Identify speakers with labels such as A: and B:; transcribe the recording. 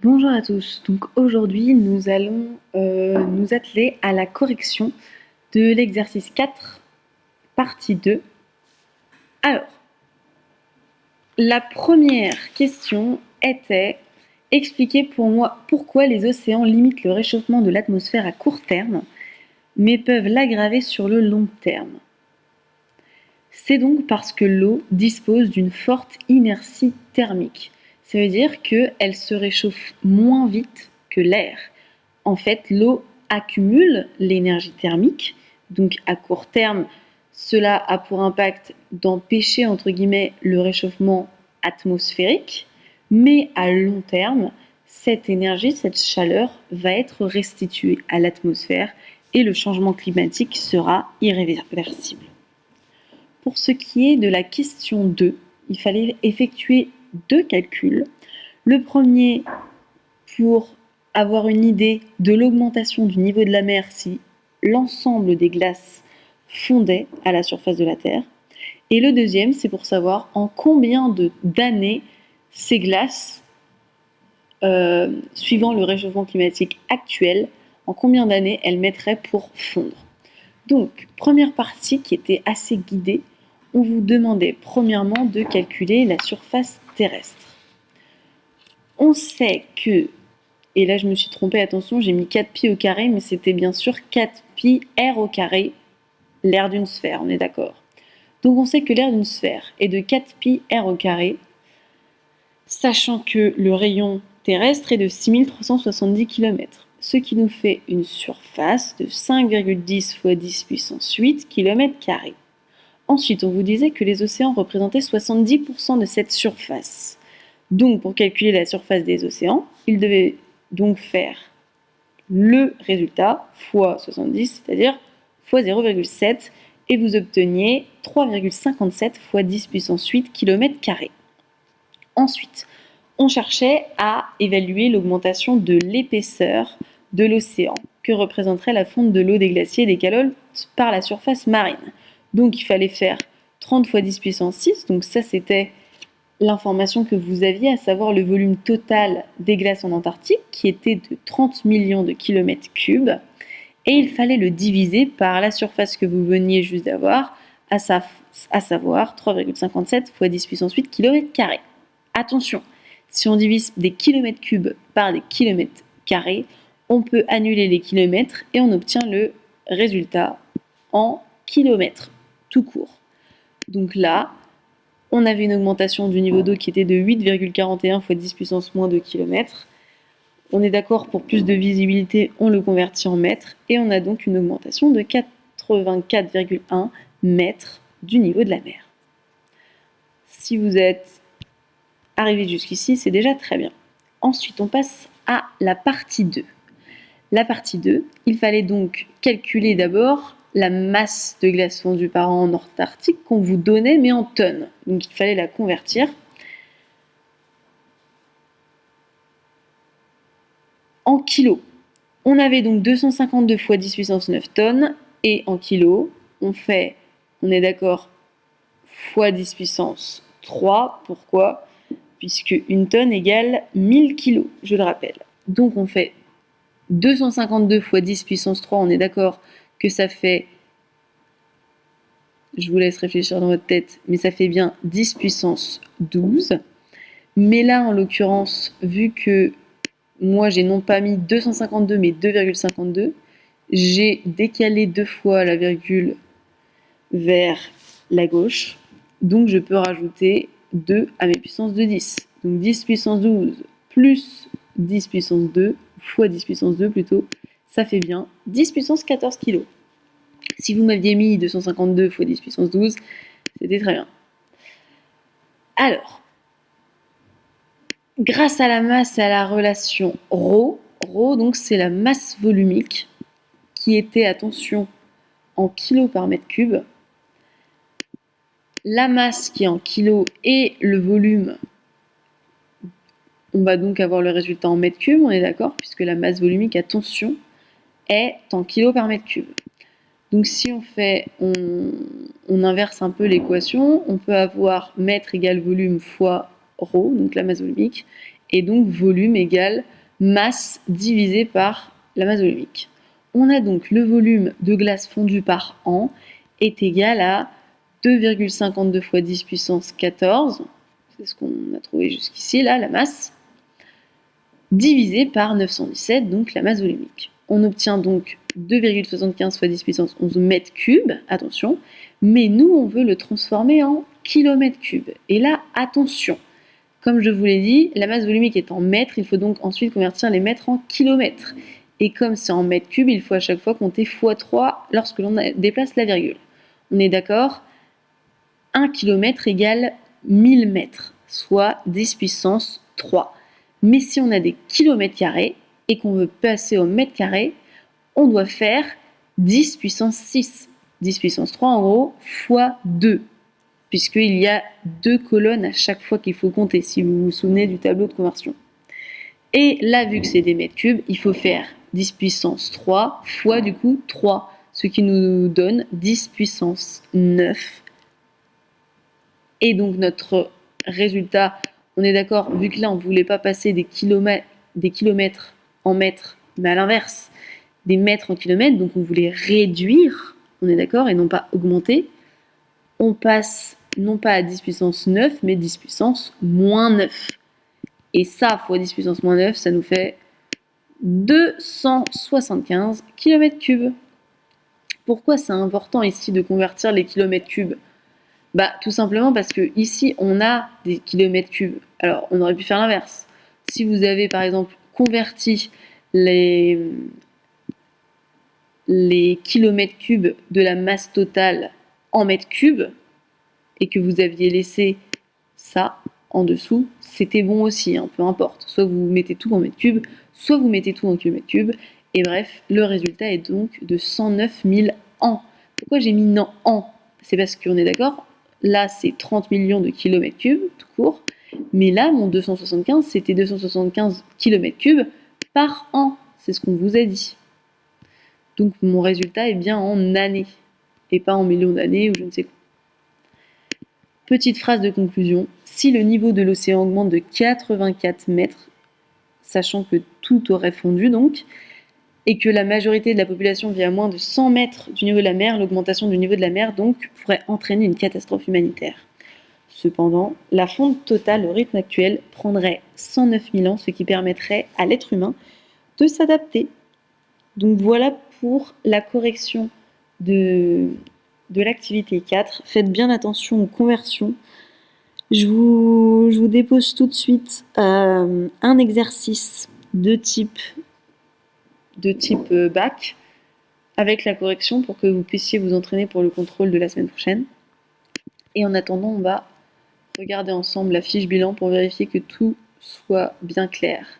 A: Bonjour à tous, donc aujourd'hui nous allons nous atteler à la correction de l'exercice 4, partie 2. Alors, la première question était expliquez pour moi pourquoi les océans limitent le réchauffement de l'atmosphère à court terme, mais peuvent l'aggraver sur le long terme. C'est donc parce que l'eau dispose d'une forte inertie thermique. Ça veut dire qu'elle se réchauffe moins vite que l'air. En fait, l'eau accumule l'énergie thermique, donc à court terme, cela a pour impact d'empêcher, entre guillemets, le réchauffement atmosphérique, mais à long terme, cette énergie, cette chaleur va être restituée à l'atmosphère et le changement climatique sera irréversible. Pour ce qui est de la question 2, il fallait effectuer deux calculs. Le premier pour avoir une idée de l'augmentation du niveau de la mer si l'ensemble des glaces fondait à la surface de la Terre. Et le deuxième, c'est pour savoir en combien d'années ces glaces, suivant le réchauffement climatique actuel, en combien d'années elles mettraient pour fondre. Donc, première partie qui était assez guidée, on vous demandait premièrement de calculer la surface terrestre. On sait que, et là je me suis trompée, attention, j'ai mis 4pi au carré, mais c'était bien sûr 4pi r au carré, l'aire d'une sphère, on est d'accord. Donc on sait que l'aire d'une sphère est de 4pi r au carré, sachant que le rayon terrestre est de 6370 km, ce qui nous fait une surface de 5,10 fois 10 puissance 8 km². Ensuite, on vous disait que les océans représentaient 70% de cette surface. Donc, pour calculer la surface des océans, il devait donc faire le résultat fois 70, c'est-à-dire fois 0,7, et vous obteniez 3,57 fois 10 puissance 8 km². Ensuite, on cherchait à évaluer l'augmentation de l'épaisseur de l'océan que représenterait la fonte de l'eau des glaciers et des calottes par la surface marine. Donc il fallait faire 30 fois 10 puissance 6, donc ça c'était l'information que vous aviez, à savoir le volume total des glaces en Antarctique, qui était de 30 millions de kilomètres cubes, et il fallait le diviser par la surface que vous veniez juste d'avoir, à savoir 3,57 fois 10 puissance 8 km². Attention, si on divise des kilomètres cubes par des kilomètres carrés, on peut annuler les kilomètres et on obtient le résultat en kilomètres, tout court. Donc là, on avait une augmentation du niveau d'eau qui était de 8,41 fois 10 puissance moins 2 km. On est d'accord, pour plus de visibilité, on le convertit en mètres et on a donc une augmentation de 84,1 mètres du niveau de la mer. Si vous êtes arrivé jusqu'ici, c'est déjà très bien. Ensuite, on passe à la partie 2. La partie 2, il fallait donc calculer d'abord la masse de glace fondue par an en Antarctique qu'on vous donnait, mais en tonnes. Donc il fallait la convertir en kilos. On avait donc 252 fois 10 puissance 9 tonnes, et en kilos, on est d'accord, fois 10 puissance 3. Pourquoi ? Puisque une tonne égale 1000 kilos, je le rappelle. Donc on fait 252 fois 10 puissance 3, on est d'accord que ça fait, je vous laisse réfléchir dans votre tête, mais ça fait bien 10 puissance 12. Mais là, en l'occurrence, vu que moi, j'ai non pas mis 252, mais 2,52, j'ai décalé 2 fois la virgule vers la gauche. Donc, je peux rajouter 2 à mes puissances de 10. Donc, 10 puissance 12 plus 10 puissance 2, fois 10 puissance 2 plutôt, ça fait bien 10 puissance 14 kg. Si vous m'aviez mis 252 fois 10 puissance 12, c'était très bien. Alors, grâce à la masse et à la relation ρ, donc c'est la masse volumique qui était, attention, en kilos par mètre cube. La masse qui est en kilos et le volume, on va donc avoir le résultat en mètre cube, on est d'accord, puisque la masse volumique, attention, est en kilos par mètre cube. Donc si on inverse un peu l'équation, on peut avoir mètre égale volume fois ρ, donc la masse volumique, Et donc volume égale masse divisé par la masse volumique. On a donc le volume de glace fondue par an est égal à 2,52 fois 10 puissance 14, c'est ce qu'on a trouvé jusqu'ici, là, la masse, divisé par 917, donc la masse volumique. On obtient donc 2,75 fois 10 puissance 11 mètres cubes, attention, mais nous, on veut le transformer en kilomètres cubes. Et là, attention, comme je vous l'ai dit, la masse volumique est en mètres, il faut donc ensuite convertir les mètres en kilomètres. Et comme c'est en mètres cubes, il faut à chaque fois compter x3 lorsque l'on déplace la virgule. On est d'accord? 1 km égale 1000 mètres, soit 10 puissance 3. Mais si on a des kilomètres carrés et qu'on veut passer au mètre carré, on doit faire 10 puissance 6. 10 puissance 3 en gros, fois 2. Puisqu'il y a 2 colonnes à chaque fois qu'il faut compter, si vous vous souvenez du tableau de conversion. Et là, vu que c'est des mètres cubes, il faut faire 10 puissance 3 fois du coup 3, ce qui nous donne 10 puissance 9. Et donc notre résultat, on est d'accord, vu que là on ne voulait pas passer des kilomètres en mètres, mais à l'inverse, des mètres en kilomètres, donc on voulait réduire, on est d'accord, et non pas augmenter. On passe non pas à 10 puissance 9, mais 10 puissance moins 9. Et ça, fois 10 puissance moins 9, ça nous fait 275 km3. Pourquoi c'est important ici de convertir les kilomètres cubes? Tout simplement parce que ici on a des kilomètres cubes. Alors on aurait pu faire l'inverse. Si vous avez par exemple converti les kilomètres cubes de la masse totale en mètres cubes et que vous aviez laissé ça en dessous, c'était bon aussi, hein, peu importe. Soit vous mettez tout en mètres cubes, soit vous mettez tout en kilomètres cubes. Et bref, le résultat est donc de 109 000 ans. Pourquoi j'ai mis ans? C'est parce qu'on est d'accord, là c'est 30 millions de kilomètres cubes, tout court. Mais là, mon 275, c'était 275 kilomètres cubes par an. C'est ce qu'on vous a dit. Donc mon résultat est bien en années, et pas en millions d'années ou je ne sais quoi. Petite phrase de conclusion, si le niveau de l'océan augmente de 84 mètres, sachant que tout aurait fondu donc, et que la majorité de la population vit à moins de 100 mètres du niveau de la mer, l'augmentation du niveau de la mer donc pourrait entraîner une catastrophe humanitaire. Cependant, la fonte totale au rythme actuel prendrait 109 000 ans, ce qui permettrait à l'être humain de s'adapter. Donc voilà pour la correction de l'activité 4. Faites bien attention aux conversions. Je vous dépose tout de suite un exercice de type bac avec la correction pour que vous puissiez vous entraîner pour le contrôle de la semaine prochaine. Et en attendant, on va regarder ensemble la fiche bilan pour vérifier que tout soit bien clair.